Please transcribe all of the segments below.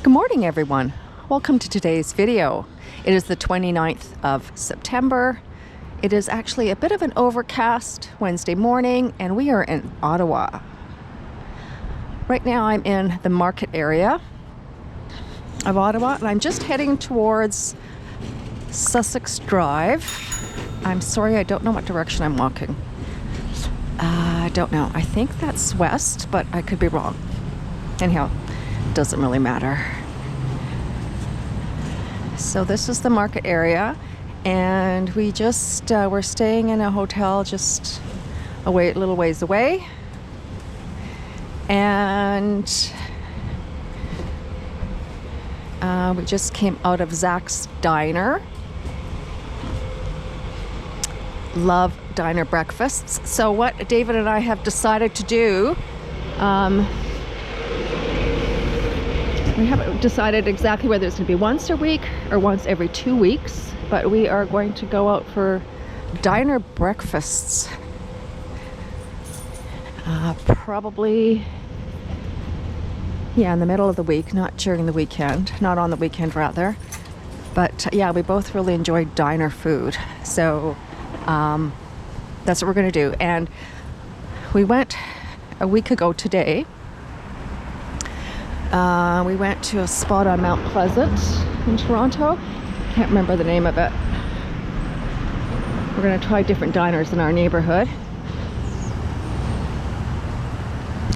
Good morning, everyone. Welcome to today's video. It is the 29th of September. It is actually a bit of an overcast Wednesday morning, and we are in Ottawa. Right now I'm in the market area of Ottawa, and I'm just heading towards Sussex Drive. I'm sorry, I don't know what direction I'm walking. I don't know. I think that's west, but I could be wrong. Anyhow, doesn't really matter. So this is the market area, and we just we're staying in a hotel just a little ways away, and we just came out of Zach's Diner. Love diner breakfasts. So what David and I have decided to do, we haven't decided exactly whether it's going to be once a week or once every 2 weeks, but we are going to go out for diner breakfasts. Probably, in the middle of the week, not during the weekend, not on the weekend rather. But yeah, we both really enjoy diner food. So that's what we're going to do. And we went a week ago today. We went to a spot on Mount Pleasant in Toronto. Can't remember the name of it. We're going to try different diners in our neighborhood.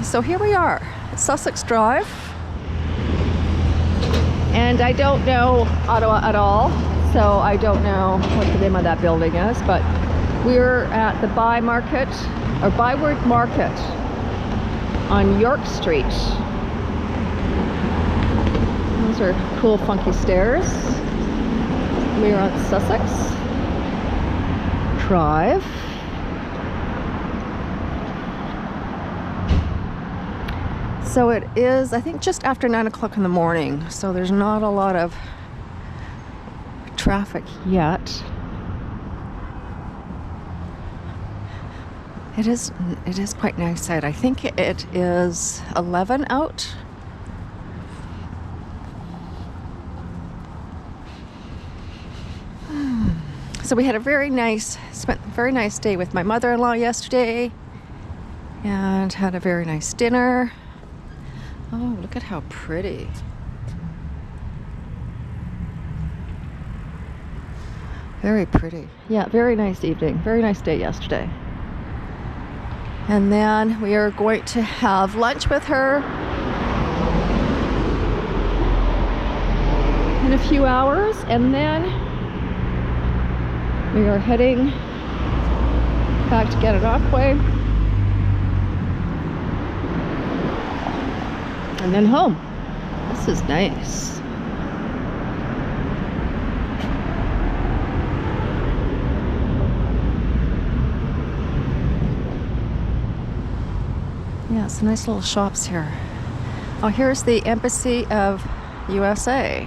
So here we are, Sussex Drive. And I don't know Ottawa at all, so I don't know what the name of that building is, but we're at the Byward Market on York Street. Those are cool, funky stairs. We are on Sussex Drive. So it is, I think, just after 9 o'clock in the morning, so there's not a lot of traffic yet. It is quite nice out. I think it is 11 out. So we had spent a very nice day with my mother-in-law yesterday, and had a very nice dinner. Oh, look at how pretty. Very pretty. Yeah, very nice evening. Very nice day yesterday. And then we are going to have lunch with her in a few hours, and then we are heading back to Gananoque and then home. This is nice. Yeah, some nice little shops here. Oh, here's the Embassy of USA.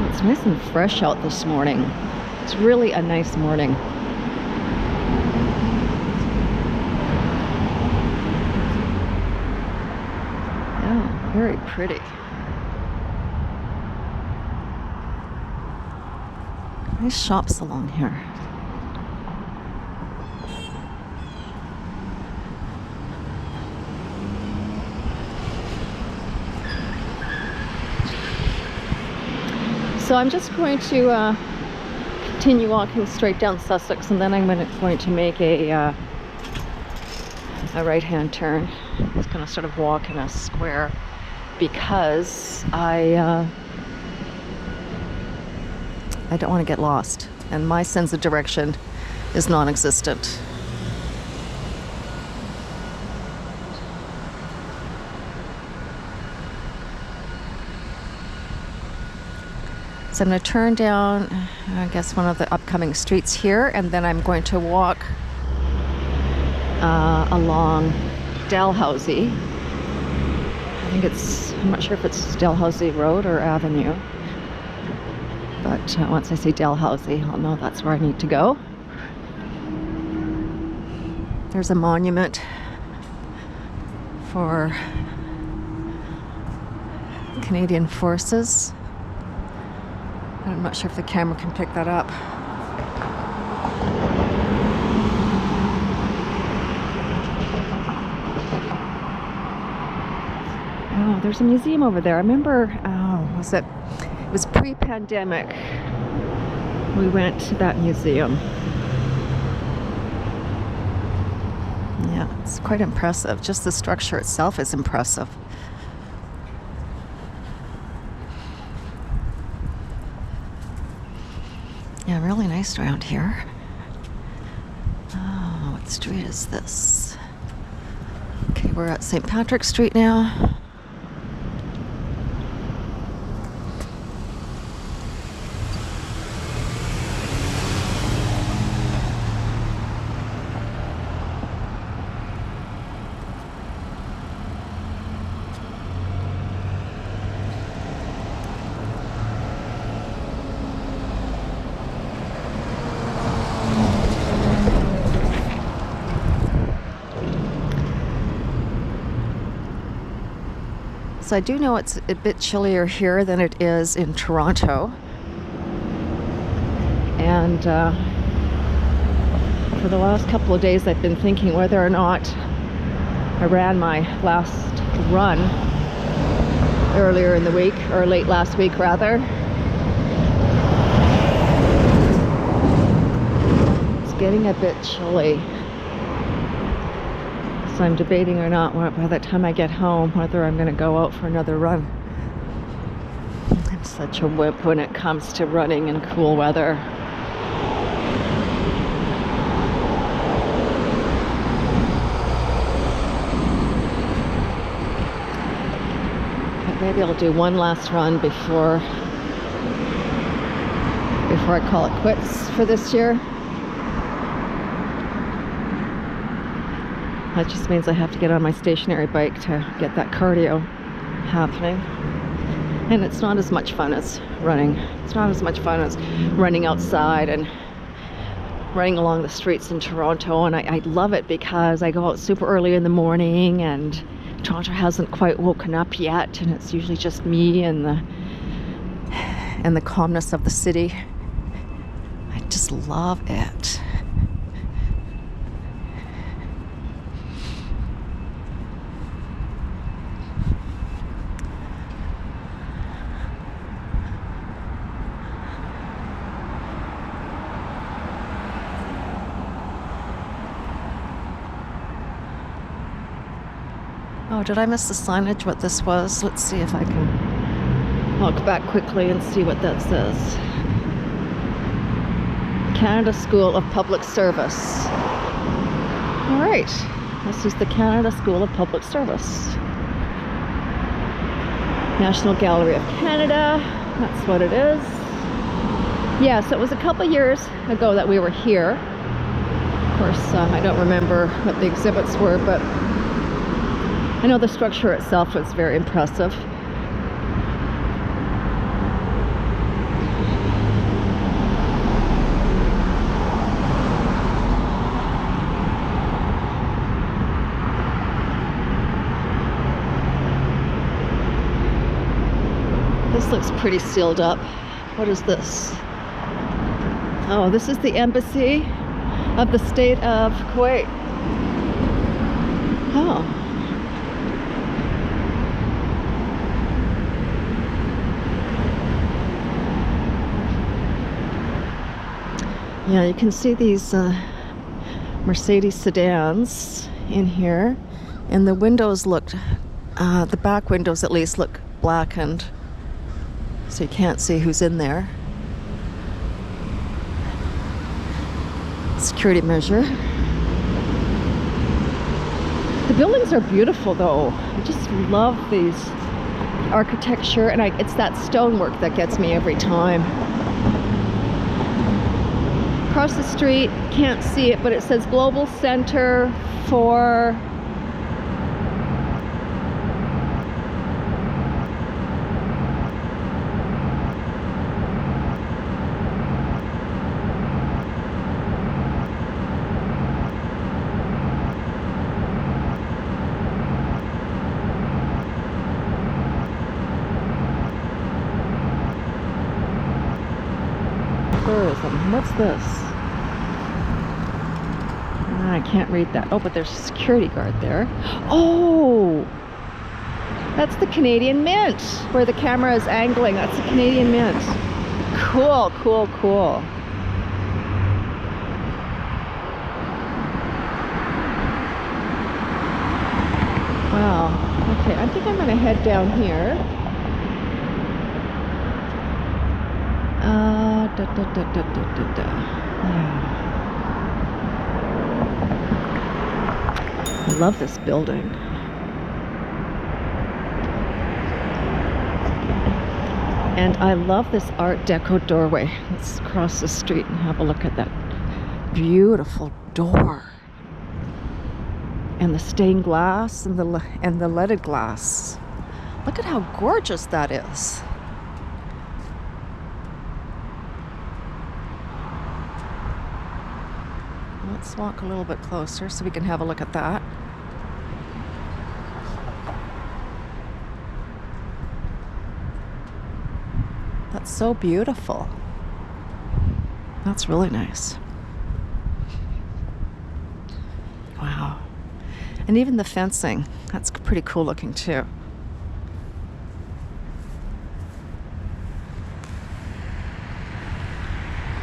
It's nice and fresh out this morning. It's really a nice morning. Oh, very pretty. Nice shops along here. So I'm just going to continue walking straight down Sussex, and then I'm going to make a right-hand turn. I'm just going to sort of walk in a square because I don't want to get lost, and my sense of direction is non-existent. So I'm going to turn down, I guess, one of the upcoming streets here, and then I'm going to walk along Dalhousie. I think I'm not sure if it's Dalhousie Road or Avenue. But once I see Dalhousie, I'll know that's where I need to go. There's a monument for Canadian Forces. I'm not sure if the camera can pick that up. Oh, there's a museum over there. I remember, it was pre-pandemic. We went to that museum. Yeah, it's quite impressive. Just the structure itself is impressive. Yeah, really nice around here. Oh, what street is this? Okay, we're at St. Patrick's Street now. So I do know it's a bit chillier here than it is in Toronto. And for the last couple of days I've been thinking whether or not I ran my last run earlier in the week, or late last week rather. It's getting a bit chilly. So I'm debating or not by the time I get home whether I'm going to go out for another run. I'm such a wimp when it comes to running in cool weather. But maybe I'll do one last run before I call it quits for this year. That just means I have to get on my stationary bike to get that cardio happening. And it's not as much fun as running. It's not as much fun as running outside and running along the streets in Toronto. And I love it because I go out super early in the morning and Toronto hasn't quite woken up yet. And it's usually just me and the calmness of the city. I just love it. Oh, did I miss the signage, what this was? Let's see if I can walk back quickly and see what that says. Canada School of Public Service. All right, this is the Canada School of Public Service. National Gallery of Canada, that's what it is. Yes, it was a couple years ago that we were here. Of course, I don't remember what the exhibits were, but I know the structure itself was very impressive. This looks pretty sealed up. What is this? Oh, this is the embassy of the state of Kuwait. Oh. Yeah, you can see these Mercedes sedans in here, and the windows looked, the back windows at least look blackened, so you can't see who's in there. Security measure. The buildings are beautiful though. I just love these architecture, and it's that stonework that gets me every time. Across the street, can't see it, but it says Global Center for tourism. What's this? I can't read that. Oh, but there's a security guard there. Oh! That's the Canadian Mint, where the camera is angling. That's the Canadian Mint. Cool, cool, cool. Wow. Okay, I think I'm going to head down here. Yeah. I love this building. And I love this Art Deco doorway. Let's cross the street and have a look at that beautiful door. And the stained glass and the leaded glass. Look at how gorgeous that is. Let's walk a little bit closer so we can have a look at that. That's so beautiful. That's really nice. Wow. And even the fencing, that's pretty cool looking too.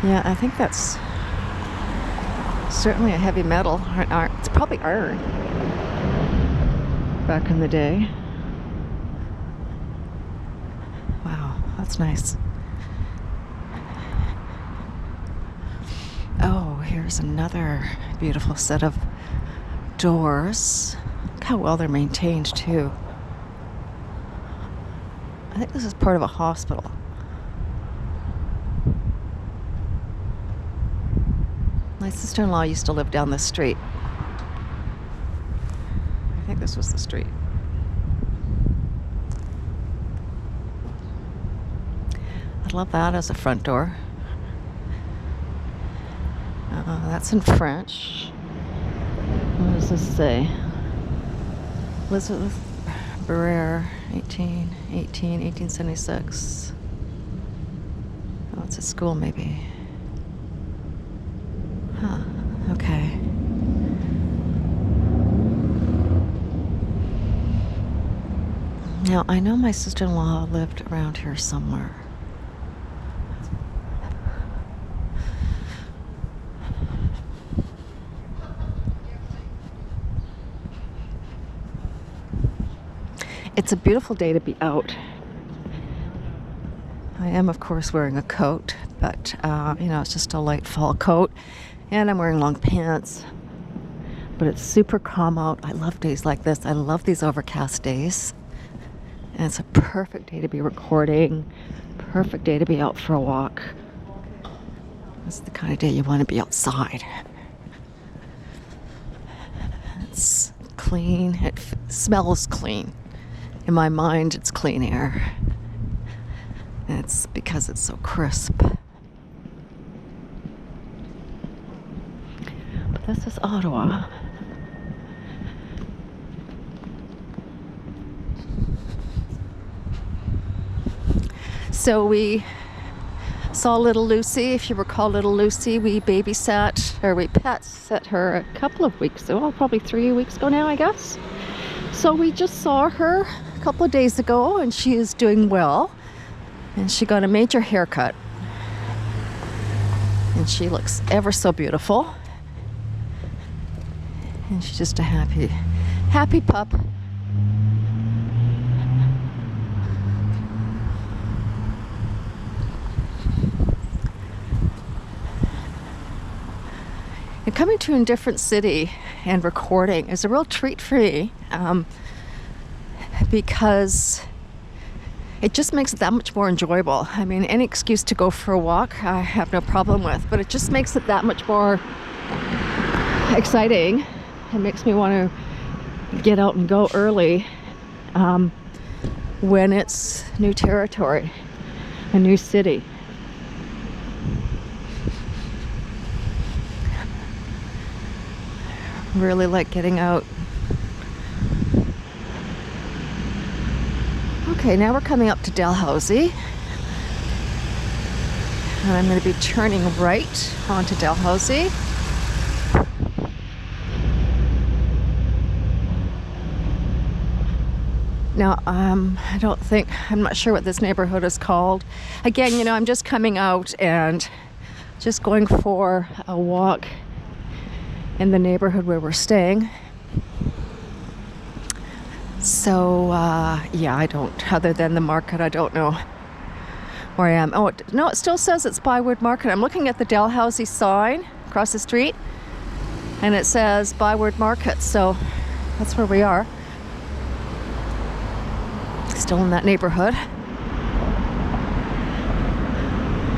Yeah, I think that's certainly a heavy metal. It's probably iron back in the day. Wow, that's nice. Oh, here's another beautiful set of doors. Look how well they're maintained too. I think this is part of a hospital. My sister-in-law used to live down this street. I think this was the street. I love that as a front door. That's in French. What does this say? Elizabeth Barrere, 1876. Oh, it's a school maybe. Huh, okay. Now, I know my sister-in-law lived around here somewhere. It's a beautiful day to be out. I am, of course, wearing a coat, but, it's just a light fall coat. And I'm wearing long pants. But it's super calm out. I love days like this. I love these overcast days. And it's a perfect day to be recording. Perfect day to be out for a walk. It's the kind of day you want to be outside. It's clean. It smells clean. In my mind, it's clean air. And it's because it's so crisp. But this is Ottawa. So we saw little Lucy. If you recall little Lucy, we babysat, or we pet sat her a couple of weeks ago, well, probably 3 weeks ago now, I guess. So we just saw her a couple of days ago, and she is doing well. And she got a major haircut. And she looks ever so beautiful. And she's just a happy pup. And coming to a different city and recording is a real treat for me, because it just makes it that much more enjoyable. I mean, any excuse to go for a walk, I have no problem with, but it just makes it that much more exciting. It makes me want to get out and go early when it's new territory, a new city. Really like getting out. Okay, now we're coming up to Dalhousie, and I'm going to be turning right onto Dalhousie. Now, I'm not sure what this neighborhood is called. Again, you know, I'm just coming out and just going for a walk in the neighborhood where we're staying. So, yeah, I don't, other than the market, I don't know where I am. Oh, no, it still says it's Byward Market. I'm looking at the Dalhousie sign across the street, and it says Byward Market, so that's where we are. Still in that neighborhood.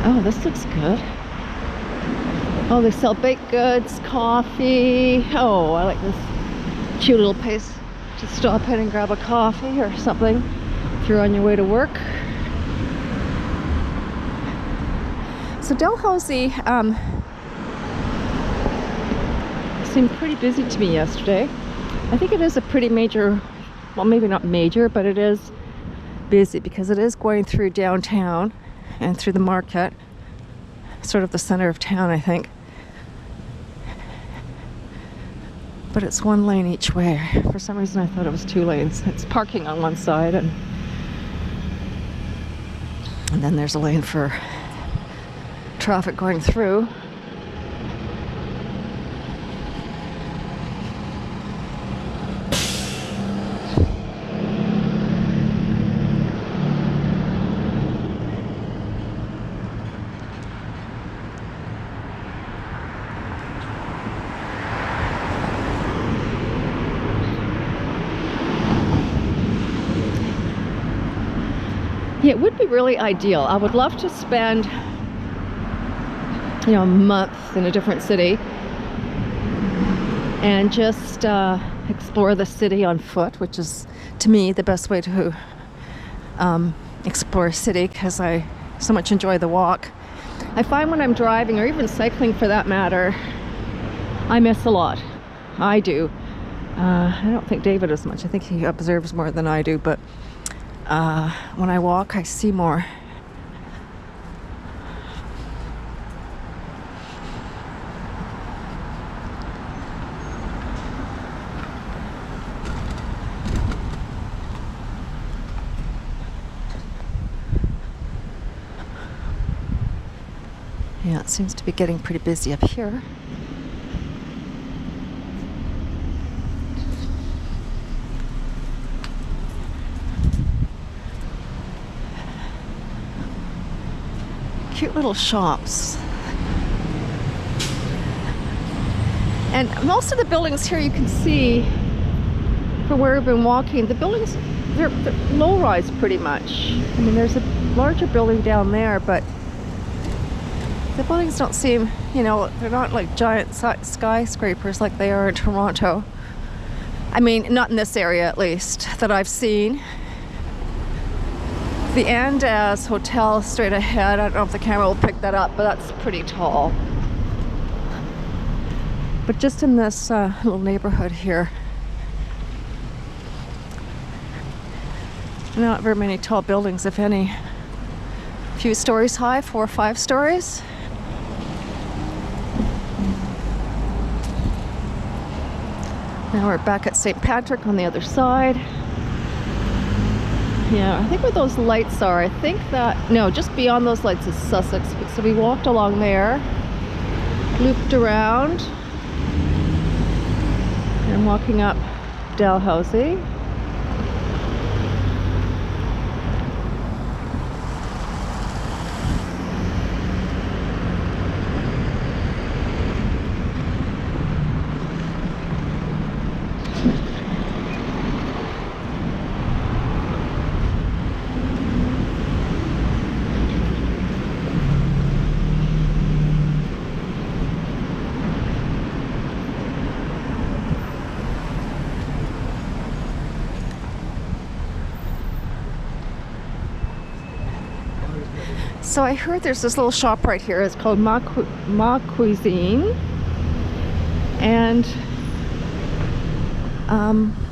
Oh, this looks good. Oh, they sell baked goods, coffee. Oh, I like this cute little place to stop in and grab a coffee or something if you're on your way to work. So Dalhousie seemed pretty busy to me yesterday. I think it is a pretty major, well, maybe not major, but it is busy because it is going through downtown and through the market, sort of the center of town, I think. But it's one lane each way. For some reason I thought it was two lanes. It's parking on one side, and then there's a lane for traffic going through. It would be really ideal. I would love to spend, you know, a month in a different city and just explore the city on foot, which is, to me, the best way to explore a city, because I so much enjoy the walk. I find when I'm driving, or even cycling for that matter, I miss a lot. I do. I don't think David as much. I think he observes more than I do, but when I walk, I see more. Yeah, it seems to be getting pretty busy up here. Cute little shops. And most of the buildings here you can see from where we've been walking, the buildings, they're low-rise pretty much. I mean, there's a larger building down there, but the buildings don't seem, you know, they're not like giant skyscrapers like they are in Toronto. I mean, not in this area at least, that I've seen. The Andaz Hotel straight ahead, I don't know if the camera will pick that up, but that's pretty tall. But just in this little neighborhood here, not very many tall buildings, if any. A few stories high, 4 or 5 stories. Now we're back at St. Patrick on the other side. Yeah, I think where those lights are, I think that, no, just beyond those lights is Sussex. So we walked along there, looped around, and walking up Dalhousie. So I heard there's this little shop right here. It's called Cuisine. And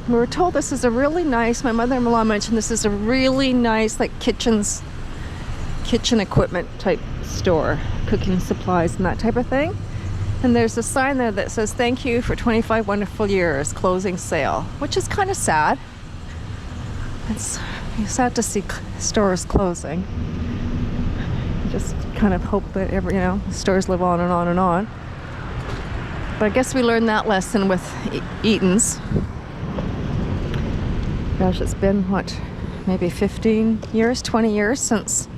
we were told this is a really nice, my mother-in-law mentioned this is a really nice like kitchen equipment type store, cooking supplies and that type of thing. And there's a sign there that says thank you for 25 wonderful years, closing sale, which is kind of sad. It's sad to see stores closing. Just kind of hope that stores live on and on and on. But I guess we learned that lesson with Eaton's. Gosh, it's been what, maybe 15 years, 20 years since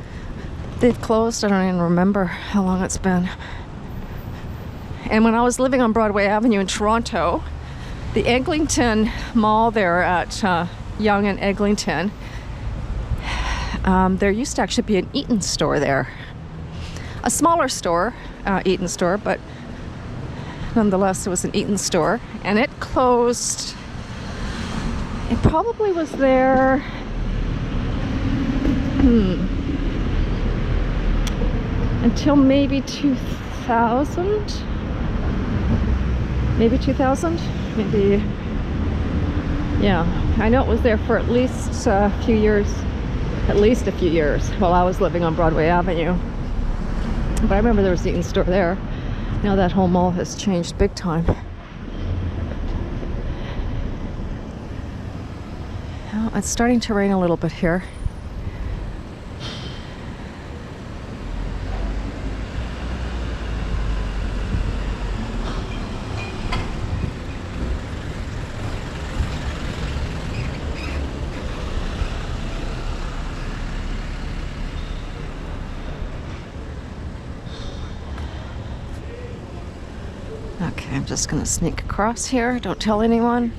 they've closed. I don't even remember how long it's been. And when I was living on Broadway Avenue in Toronto, the Eglinton Mall there at Yonge and Eglinton, there used to actually be an Eaton store there. A smaller store, Eaton store, but nonetheless it was an Eaton store. And it closed, it probably was there, until maybe 2000? Maybe 2000? Maybe, yeah. I know it was there for at least a few years while I was living on Broadway Avenue. But I remember there was the Eaton store there. Now that whole mall has changed big time. Well, it's starting to rain a little bit here. Okay, I'm just gonna sneak across here. Don't tell anyone.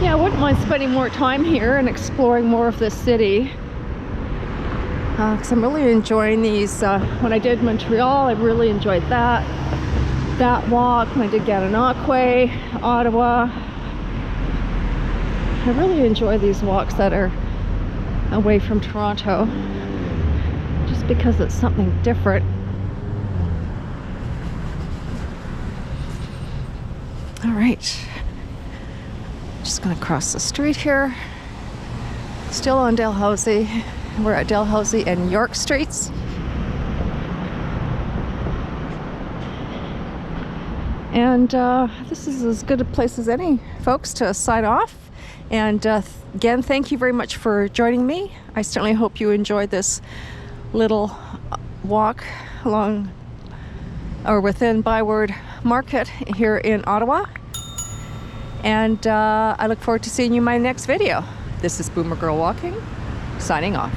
Yeah, I wouldn't mind spending more time here and exploring more of this city. Because I'm really enjoying these. When I did Montreal, I really enjoyed that walk. When I did Gananoque, Ottawa, I really enjoy these walks that are away from Toronto, just because it's something different. All right. Just gonna cross the street here. Still on Dalhousie. We're at Dalhousie and York Streets. And this is as good a place as any, folks, to sign off. And again, thank you very much for joining me. I certainly hope you enjoyed this little walk along or within Byward Market here in Ottawa. And I look forward to seeing you in my next video. This is Boomer Girl Walking, signing off.